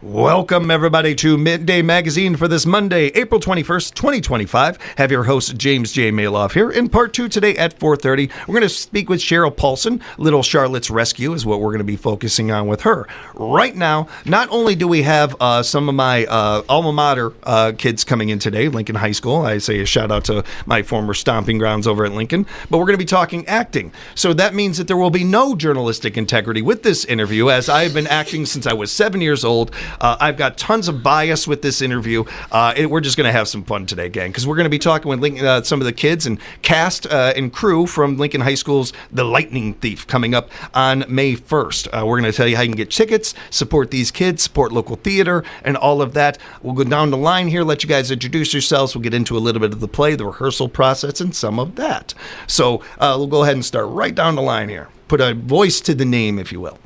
Welcome, everybody, to Midday Magazine for this Monday, April 21st, 2025. Have your host, James J. Malouf, here. In part two today at 4:30, we're going to speak with Cheryl Paulson. Little Charlotte's Rescue is what we're going to be focusing on with her. Right now, not only do we have some of my alma mater kids coming in today, Lincoln High School. I say a shout out to my former stomping grounds over at Lincoln. But we're going to be talking acting. So that means that there will be no journalistic integrity with this interview, as I've been acting since I was 7 years old. I've got tons of bias with this interview. We're just going to have some fun today, gang, because we're going to be talking with some of the kids and cast and crew from Lincoln High School's The Lightning Thief coming up on May 1st. We're going to tell you how you can get tickets, support these kids, support local theater, and all of that. We'll go down the line here, let you guys introduce yourselves. We'll get into a little bit of the play, the rehearsal process, and some of that. So we'll go ahead and start right down the line here. Put a voice to the name, if you will.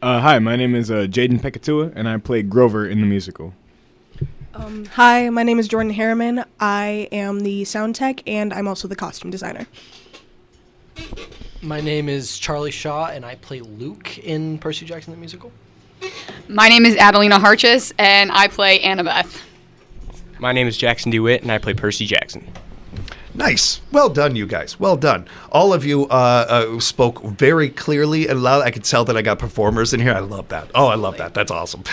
Hi, my name is Jaedin Peyketewa, and I play Grover in the musical. Hi, my name is Jordyn Harriman. I am the sound tech, and I'm also the costume designer. My name is Charlie Shaw, and I play Luke in Percy Jackson the musical. My name is Adelena Hartjes, and I play Annabeth. My name is Jackson Dewitt, and I play Percy Jackson. Nice. Well done, you guys. Well done. All of you spoke very clearly and loud. I could tell that I got performers in here. I love that. Oh, I love that. That's awesome.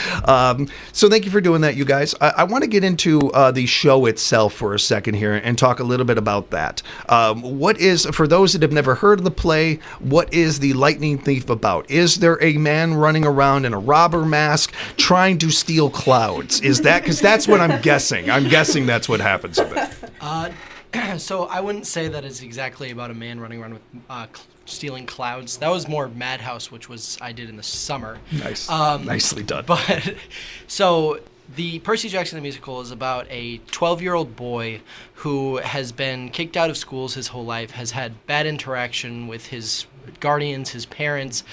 So thank you for doing that, you guys. I want to get into the show itself for a second here and talk a little bit about that. What is, for those that have never heard of the play, what is The Lightning Thief about? Is there a man running around in a robber mask trying to steal clouds? Is that, because that's what I'm guessing. I'm guessing that's what happens with it. So I wouldn't say that it's exactly about a man running around with stealing clouds. That was more Madhouse, which was I did in the summer. Nice. Nicely done. But so the Percy Jackson the musical is about a 12-year-old boy who has been kicked out of schools his whole life, has had bad interaction with his guardians, his parents,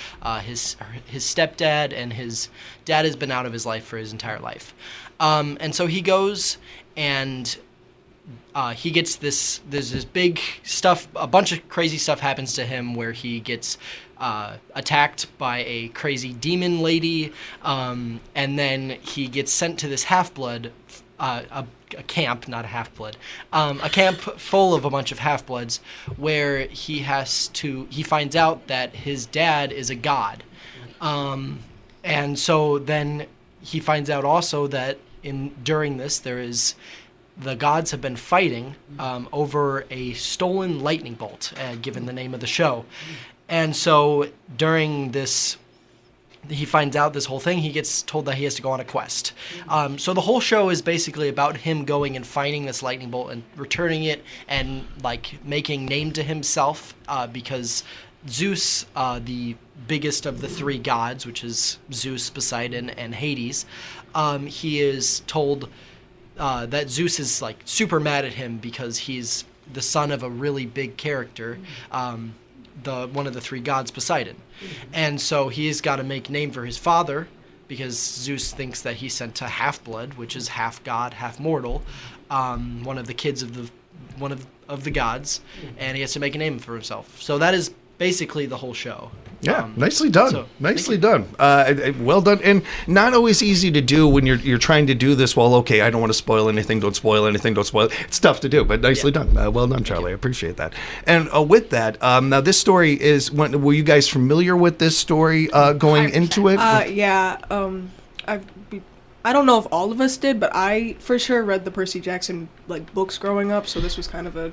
his stepdad, and his dad has been out of his life for his entire life. And so he goes and he gets there's this big stuff, a bunch of crazy stuff happens to him where he gets attacked by a crazy demon lady, and then he gets sent to this half-blood, a camp, not a half-blood, a camp full of a bunch of half-bloods where he finds out that his dad is a god. And so then he finds out also that during this the gods have been fighting over a stolen lightning bolt, given the name of the show. And so during this, he finds out this whole thing. He gets told that he has to go on a quest. So the whole show is basically about him going and finding this lightning bolt and returning it and like making name to himself because Zeus, the biggest of the three gods, which is Zeus, Poseidon, and Hades, he is told that Zeus is like super mad at him because he's the son of a really big character, one of the three gods, Poseidon. And so he's got to make name for his father because Zeus thinks that he's sent to Half-Blood, which is half god, half mortal, one of the kids of one of the gods, and he has to make a name for himself. So that is basically the whole show. Yeah, nicely done. Nicely done. Well done. And not always easy to do when you're trying to do this. Well, okay, I don't want to spoil anything. Don't spoil anything. Don't spoil it. It's tough to do, but nicely done. Well done, Charlie. I appreciate that. And with that, now this story is. Were you guys familiar with this story going into it? Yeah. I don't know if all of us did, but I for sure read the Percy Jackson books growing up. So this was kind of a.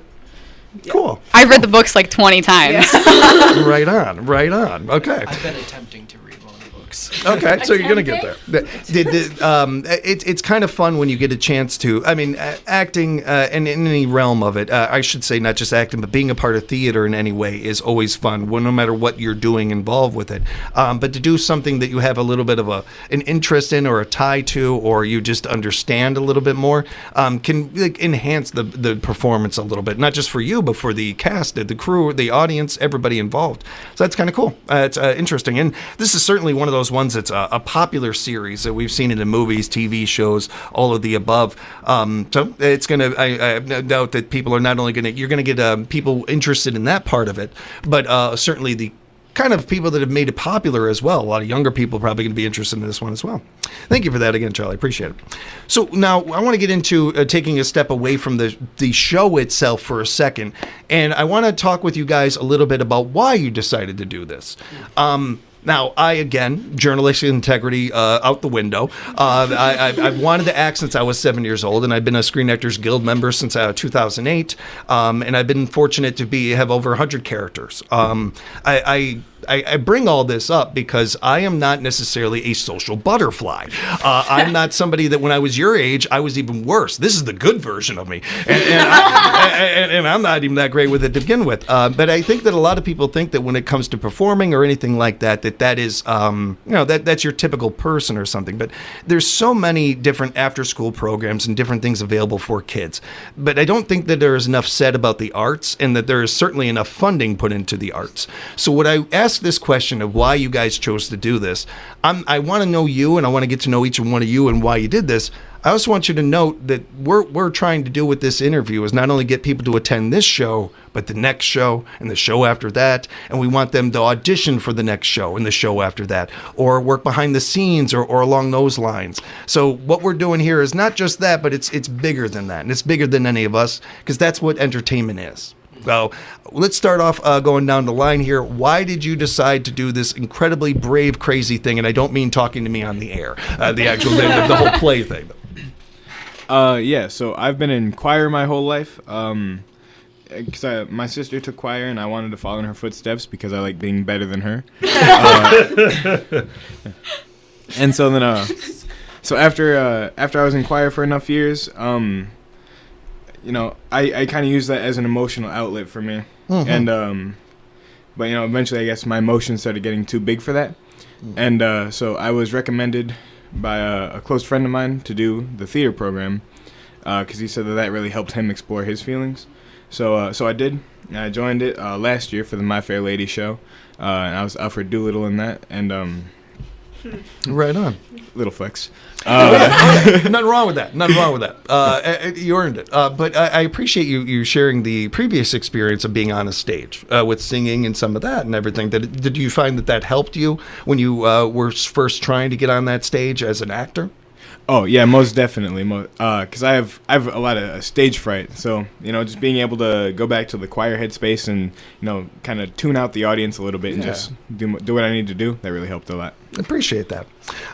Yeah. Cool. I've read the books like 20 times. Yeah. Right on. Okay. I've been attempting to read one of the books. Okay, so you're going to get there. It's kind of fun when you get a chance to, acting in any realm of it, I should say not just acting, but being a part of theater in any way is always fun, no matter what you're doing involved with it. But to do something that you have a little bit of an interest in or a tie to, or you just understand a little bit more, can enhance the performance a little bit, not just for you, but for the cast, the crew, the audience, everybody involved. So that's kind of cool. It's interesting. And this is certainly one of those ones that's a popular series that we've seen it in movies, TV shows, all of the above. So it's going to, I have no doubt that people are not only going to, you're going to get people interested in that part of it, but certainly the kind of people that have made it popular as well. A lot of younger people probably going to be interested in this one as well. Thank you for that again, Charlie. Appreciate it. So now I want to get into taking a step away from the show itself for a second, and I want to talk with you guys a little bit about why you decided to do this. Now, again, journalistic integrity out the window. I've wanted to act since I was 7 years old, and I've been a Screen Actors Guild member since 2008, and I've been fortunate to have over 100 characters. I bring all this up because I am not necessarily a social butterfly. I'm not somebody that when I was your age, I was even worse. This is the good version of me. And I'm not even that great with it to begin with. But I think that a lot of people think that when it comes to performing or anything like that, that is, that's your typical person or something. But there's so many different after-school programs and different things available for kids. But I don't think that there is enough said about the arts, and that there is certainly enough funding put into the arts. So what I ask this question of why you guys chose to do this, I want to know you, and I want to get to know each one of you and why you did this. I also want you to note that we're trying to do with this interview is not only get people to attend this show, but the next show and the show after that, and we want them to audition for the next show and the show after that, or work behind the scenes or along those lines. So what we're doing here is not just that, but it's bigger than that, and it's bigger than any of us, because that's what entertainment is. So let's start off going down the line here. Why did you decide to do this incredibly brave, crazy thing? And I don't mean talking to me on the air, the whole play thing. So I've been in choir my whole life. Because my sister took choir, and I wanted to follow in her footsteps because I like being better than her. And so then, so after I was in choir for enough years, I kind of use that as an emotional outlet for me. Mm-hmm. And but eventually I guess my emotions started getting too big for that. Mm-hmm. And so I was recommended by a close friend of mine to do the theater program because he said that really helped him explore his feelings. So I did. I joined it last year for the My Fair Lady show, and I was Alfred Doolittle in that. And right on. Little flex. Nothing wrong with that. You earned it. But I appreciate you sharing the previous experience of being on a stage with singing and some of that and everything. Did you find that helped you when you were first trying to get on that stage as an actor? Oh yeah, most definitely. Because I have a lot of stage fright. So just being able to go back to the choir headspace and kind of tune out the audience a little bit and just do what I need to do. That really helped a lot. Appreciate that.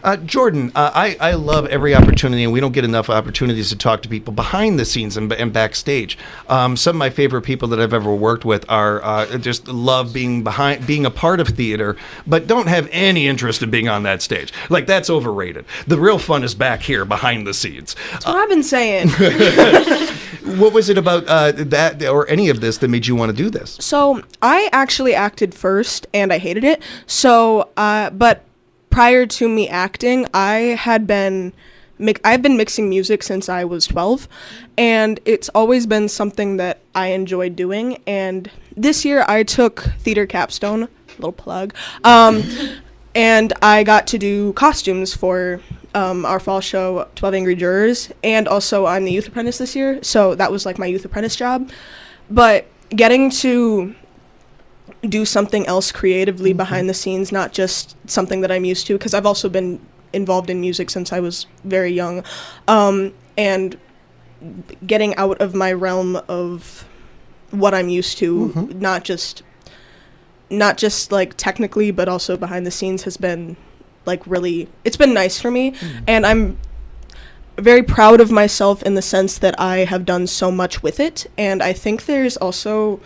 Jordyn, I love every opportunity, and we don't get enough opportunities to talk to people behind the scenes and backstage. Some of my favorite people that I've ever worked with are just love being a part of theater, but don't have any interest in being on that stage. Like, that's overrated. The real fun is back here behind the scenes. That's what I've been saying. What was it about that or any of this that made you want to do this? So I actually acted first, and I hated it. So, but prior to me acting, I've been mixing music since I was 12, and it's always been something that I enjoyed doing. And this year I took theater capstone, little plug, and I got to do costumes for our fall show, 12 Angry Jurors, and also I'm the youth apprentice this year, so that was like my youth apprentice job. But getting to do something else creatively behind the scenes, not just something that I'm used to, because I've also been involved in music since I was very young, and getting out of my realm of what I'm used to, not just like technically, but also behind the scenes, has been like really, it's been nice for me. And I'm very proud of myself in the sense that I have done so much with it. And I think there's also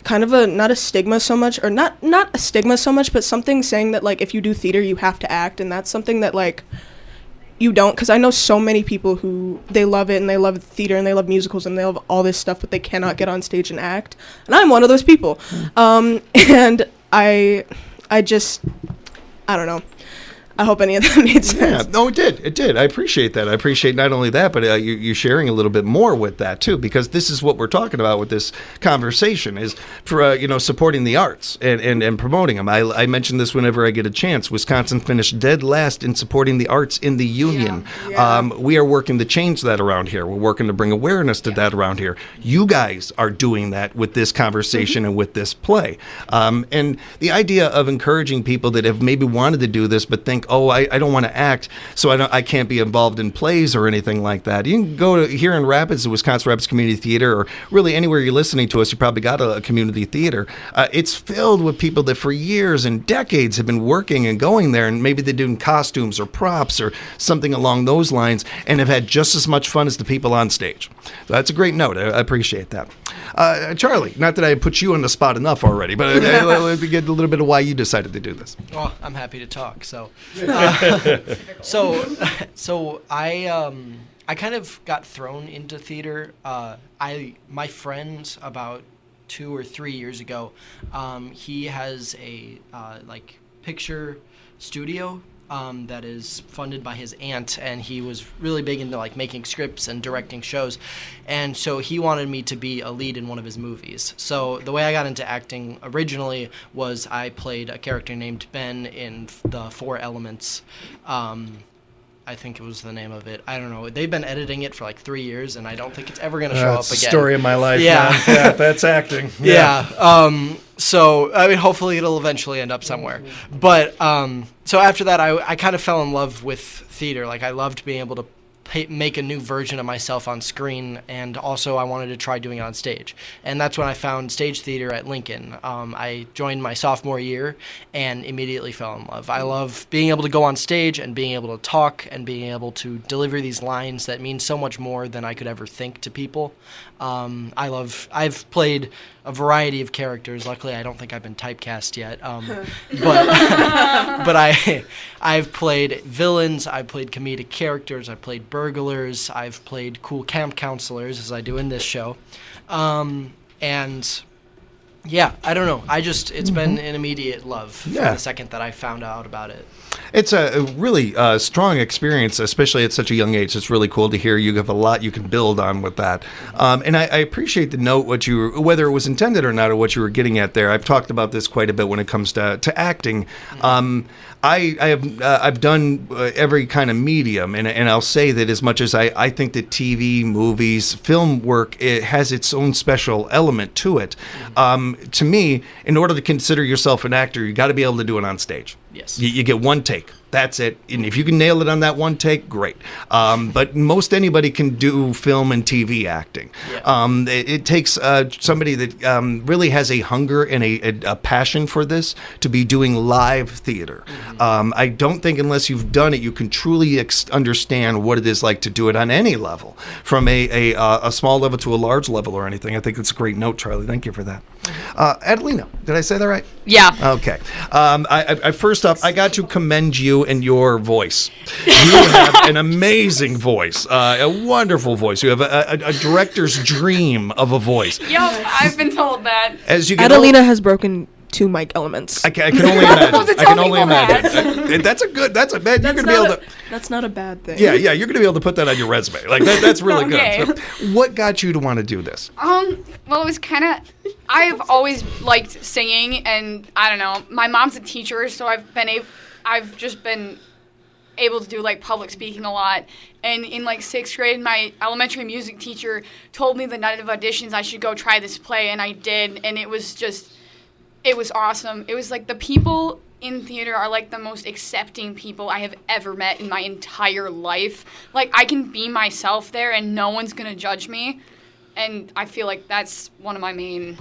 kind of not a stigma so much, or not a stigma so much, but something saying that like if you do theater you have to act, and that's something that like you don't, because I know so many people who they love it and they love theater and they love musicals and they love all this stuff, but they cannot get on stage and act, and I'm one of those people. And I don't know, I hope any of that made sense. Yeah, no, it did. It did. I appreciate that. I appreciate not only that, but you sharing a little bit more with that too, because this is what we're talking about with this conversation is for supporting the arts and promoting them. I mention this whenever I get a chance. Wisconsin finished dead last in supporting the arts in the union. Yeah. We are working to change that around here. We're working to bring awareness to that around here. You guys are doing that with this conversation and with this play. And the idea of encouraging people that have maybe wanted to do this but think, oh, I don't want to act, so I can't be involved in plays or anything like that. You can go to here in Rapids, the Wisconsin Rapids Community Theater, or really anywhere you're listening to us, you probably got a community theater. It's filled with people that for years and decades have been working and going there, and maybe they're doing costumes or props or something along those lines, and have had just as much fun as the people on stage. So that's a great note. I appreciate that. Charlie, not that I put you on the spot enough already, but let me get a little bit of why you decided to do this. Well, I'm happy to talk. So I kind of got thrown into theater. My friend about 2 or 3 years ago, he has a picture studio that is funded by his aunt, and he was really big into making scripts and directing shows, and so he wanted me to be a lead in one of his movies. So the way I got into acting originally was I played a character named Ben in the Four Elements. I think it was the name of it. I don't know. They've been editing it for 3 years, and I don't think it's ever going to show up It's again. the story of my life. Yeah. Man. Yeah, that's acting. Yeah. So, I mean, hopefully it'll eventually end up somewhere. But, so after that, I kind of fell in love with theater. I loved being able to make a new version of myself on screen, and also I wanted to try doing it on stage. And that's when I found stage theater at Lincoln. I joined my sophomore year and immediately fell in love. I love being able to go on stage and being able to talk and being able to deliver these lines that mean so much more than I could ever think to people. I've played a variety of characters. Luckily, I don't think I've been typecast yet. But I've played villains, I've played comedic characters, I've played burglars, I've played cool camp counselors, as I do in this show. And yeah, I don't know. It's been an immediate love from the second that I found out about it. It's a really strong experience, especially at such a young age. It's really cool to hear. You have a lot you can build on with that. And I appreciate the note, whether it was intended or not, or what you were getting at there. I've talked about this quite a bit when it comes to acting. I've done every kind of medium, and I'll say that as much as I think that TV, movies, film work, it has its own special element to it. To me, in order to consider yourself an actor, you got to be able to do it on stage. Yes. You get one take. That's it. And if you can nail it on that one take, great. But most anybody can do film and TV acting. Yeah. It takes somebody that really has a hunger and a passion for this to be doing live theater. Mm-hmm. I don't think unless you've done it, you can truly understand what it is like to do it on any level, from a small level to a large level or anything. I think that's a great note, Charlie. Thank you for that. Adelena, did I say that right? Yeah. Okay. First off, I got to commend you and your voice. You have an amazing voice, a wonderful voice. You have a director's dream of a voice. Yep, I've been told that. As you get Adelena has broken 2 mic elements. I can only imagine. I can only imagine. That's a bad. You're gonna be able to. That's not a bad thing. Yeah. You're gonna be able to put that on your resume. That's really Okay. good. So, what got you to want to do this? Well, it was kind of, I've always liked singing, and I don't know, my mom's a teacher, so I've just been able to do public speaking a lot. And in 6th grade, my elementary music teacher told me the night of auditions I should go try this play, and I did, and it was awesome. It was the people in theater are the most accepting people I have ever met in my entire life. I can be myself there and no one's gonna judge me, and I feel that's one of my main.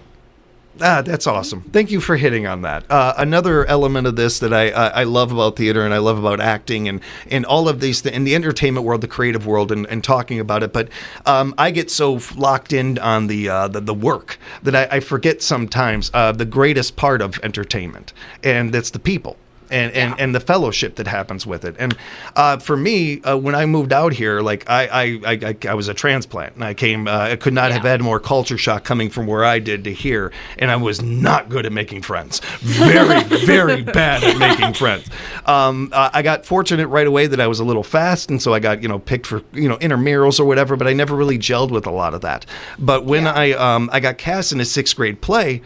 That's awesome. Thank you for hitting on that. Another element of this that I love about theater and I love about acting and all of these in the entertainment world, the creative world, and talking about it. But I get so locked in on the work that I forget sometimes the greatest part of entertainment, and that's the people. and the fellowship that happens with it. And for me, when I moved out here, like I was a transplant, and I could not have had more culture shock coming from where I did to here, and I was not good at making friends. Very, very bad at making friends. I got fortunate right away that I was a little fast, and so I got picked for intramurals or whatever, but I never really gelled with a lot of that. But when I got cast in a 6th grade play,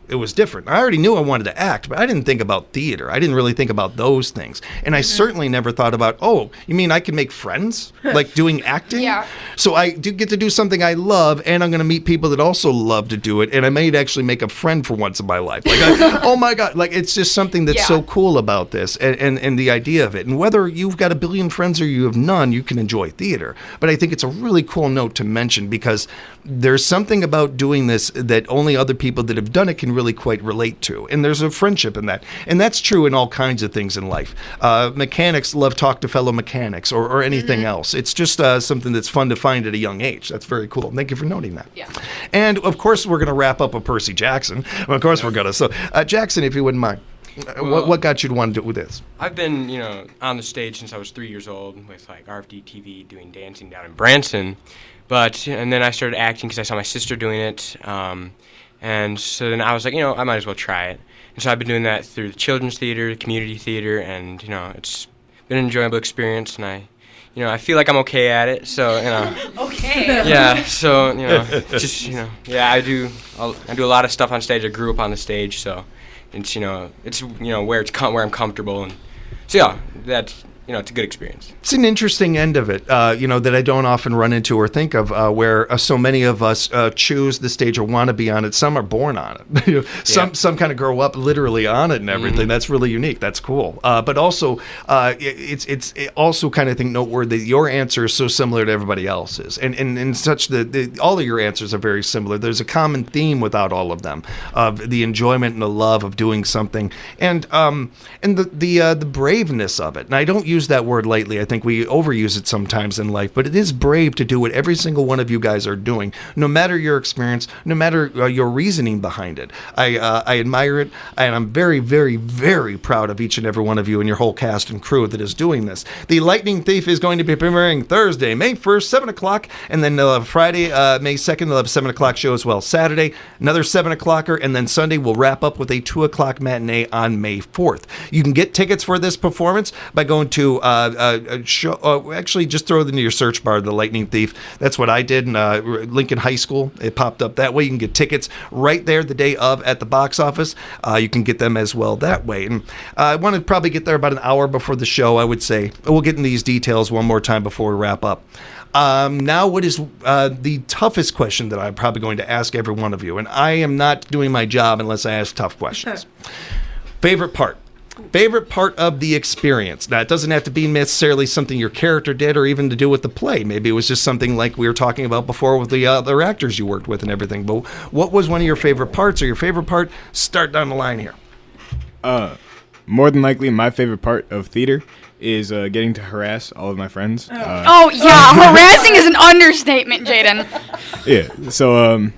it was different. I already knew I wanted to act, but I didn't think about theater. I didn't really think about those things. And I certainly never thought about, you mean I can make friends? Like doing acting? Yeah. So I do get to do something I love, and I'm going to meet people that also love to do it, and I might actually make a friend for once in my life. Like, oh my God, like it's just something that's so cool about this and the idea of it. And whether you've got a billion friends or you have none, you can enjoy theater. But I think it's a really cool note to mention because there's something about doing this that only other people that have done it can really quite relate to. And there's a friendship in that. And that's true in all kinds of things in life. Mechanics love talk to fellow mechanics or anything else. It's just something that's fun to find at a young age. That's very cool. Thank you for noting that. Yeah. And of course, we're going to wrap up with Percy Jackson. Of course, we're going to. So, Jackson, if you wouldn't mind, what got you to want to do this? I've been, on the stage since I was 3 years old with like RFD TV doing dancing down in Branson. And then I started acting because I saw my sister doing it. And so then I was like, I might as well try it. And so I've been doing that through the children's theater, the community theater, and, it's been an enjoyable experience. And I feel like I'm okay at it. So, Okay. Yeah, so, I do a lot of stuff on stage. I grew up on the stage, so it's, where I'm comfortable. And so, yeah, that's... it's a good experience. It's an interesting end of it, that I don't often run into or think of, where so many of us choose the stage or want to be on it. Some are born on it. Some kind of grow up literally on it and everything. Mm-hmm. That's really unique. That's cool. But also, it's also kind of noteworthy that your answer is so similar to everybody else's, and such that all of your answers are very similar. There's a common theme without all of them of the enjoyment and the love of doing something, and the braveness of it. And I don't use that word lightly. I think we overuse it sometimes in life, but it is brave to do what every single one of you guys are doing, no matter your experience, no matter your reasoning behind it. I admire it, and I'm very, very, very proud of each and every one of you and your whole cast and crew that is doing this. The Lightning Thief is going to be premiering Thursday, May 1st, 7 o'clock, and then Friday, May 2nd, they'll have a 7 o'clock show as well. Saturday, another 7 o'clocker, and then Sunday we'll wrap up with a 2 o'clock matinee on May 4th. You can get tickets for this performance by going to actually just throw it into your search bar, The Lightning Thief. That's what I did in Lincoln High School. It popped up that way. You can get tickets right there the day of at the box office. You can get them as well that way. And I want to probably get there about an hour before the show, I would say. We'll get in these details one more time before we wrap up. Now, what is the toughest question that I'm probably going to ask every one of you? And I am not doing my job unless I ask tough questions. Favorite part? Favorite part of the experience. Now, it doesn't have to be necessarily something your character did or even to do with the play. Maybe it was just something like we were talking about before with the other actors you worked with and everything. But what was one of your favorite parts or your favorite part? Start down the line here. More than likely, my favorite part of theater is getting to harass all of my friends. Harassing is an understatement, Jaedin. Yeah, so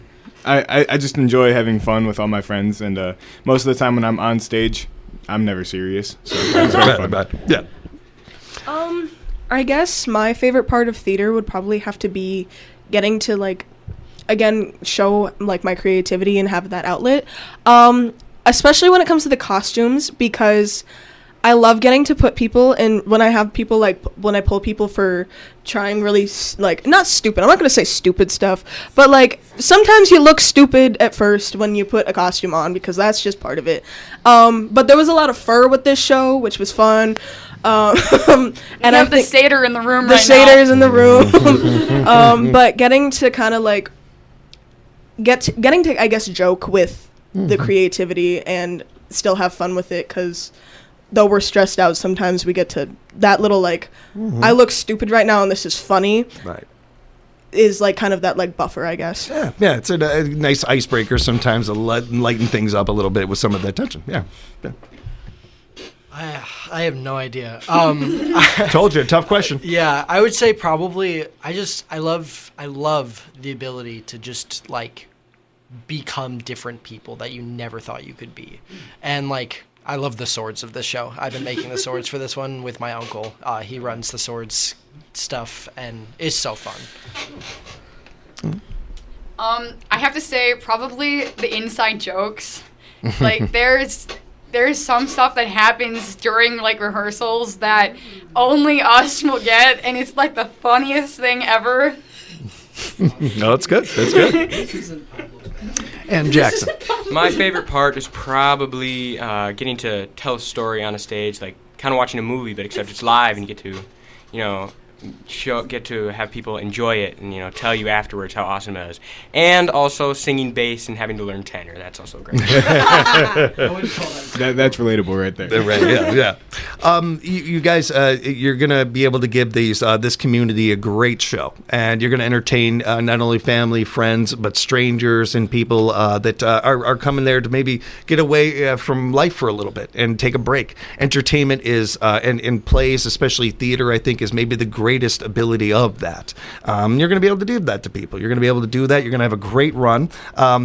I just enjoy having fun with all my friends, and most of the time when I'm on stage, I'm never serious, so it's very fun. Yeah. I guess my favorite part of theater would probably have to be getting to show my creativity and have that outlet. Especially when it comes to the costumes, because I love getting to put people in, when I have people, when I pull people for trying really, not stupid, I'm not going to say stupid stuff, but, sometimes you look stupid at first when you put a costume on, because that's just part of it. But there was a lot of fur with this show, which was fun. And I have the satyr in the room the satyr's in the room. But getting to kind of, getting to, I guess, joke with the creativity and still have fun with it, because though we're stressed out, sometimes we get to that little I look stupid right now and this is funny, right, is kind of that buffer, I guess. Yeah, it's a nice icebreaker sometimes to lighten things up a little bit with some of that tension. Yeah. I have no idea. Told you, tough question. Yeah, I would say probably I love the ability to just become different people that you never thought you could be. And I love the swords of this show. I've been making the swords for this one with my uncle. He runs the swords stuff, and it's so fun. I have to say, probably the inside jokes. Like, there's some stuff that happens during, like, rehearsals that only us will get, and it's, like, the funniest thing ever. No, it's good. That's good. And Jackson. My favorite part is probably getting to tell a story on a stage, like kind of watching a movie, but except it's live and you get to, get to have people enjoy it and tell you afterwards how awesome it is. And also singing bass and having to learn tenor. That's also great. That's relatable right there. Right, yeah. You guys, you're going to be able to give this community a great show, and you're going to entertain not only family, friends, but strangers and people that are coming there to maybe get away from life for a little bit and take a break. Entertainment is, and plays, especially theater, I think, is maybe the greatest ability of that. You're going to be able to do that to people. You're going to be able to do that. You're going to have a great run.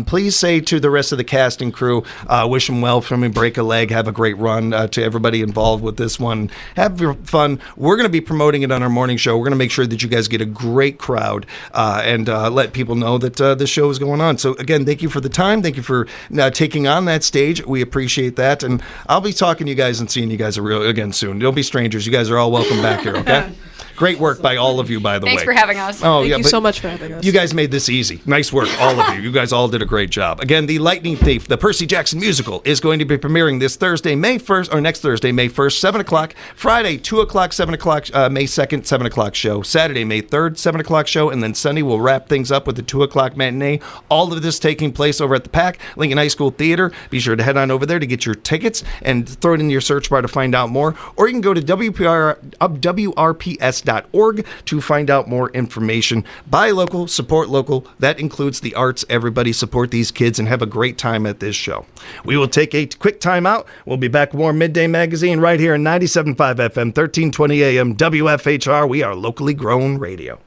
Please say to the rest of the cast and crew, wish them well from me, break a leg, have a great run. To everybody involved with this one, have your fun. We're going to be promoting it on our morning show. We're going to make sure that you guys get a great crowd and let people know that this show is going on. So again, thank you for the time. Thank you for taking on that stage. We appreciate that. And I'll be talking to you guys and seeing you guys again soon. Don't be strangers. You guys are all welcome back here, okay? Great work by all of you, by the way. Thanks for having us. Oh, Thank yeah, you so much for having us. You guys made this easy. Nice work, all of you. You guys all did a great job. Again, The Lightning Thief, the Percy Jackson musical, is going to be premiering this Thursday, May 1st, or next Thursday, May 1st, 7 o'clock. Friday, 2 o'clock, 7 o'clock, May 2nd, 7 o'clock show. Saturday, May 3rd, 7 o'clock show. And then Sunday, we'll wrap things up with the 2 o'clock matinee. All of this taking place over at the PAC, Lincoln High School Theater. Be sure to head on over there to get your tickets and throw it in your search bar to find out more. Or you can go to WRPS.org to find out more information. Buy local, support local. That includes the arts. Everybody support these kids and have a great time at this show. We will take a quick time out. We'll be back with more Midday Magazine right here on 97.5 FM, 1320 AM, WFHR. We are locally grown radio.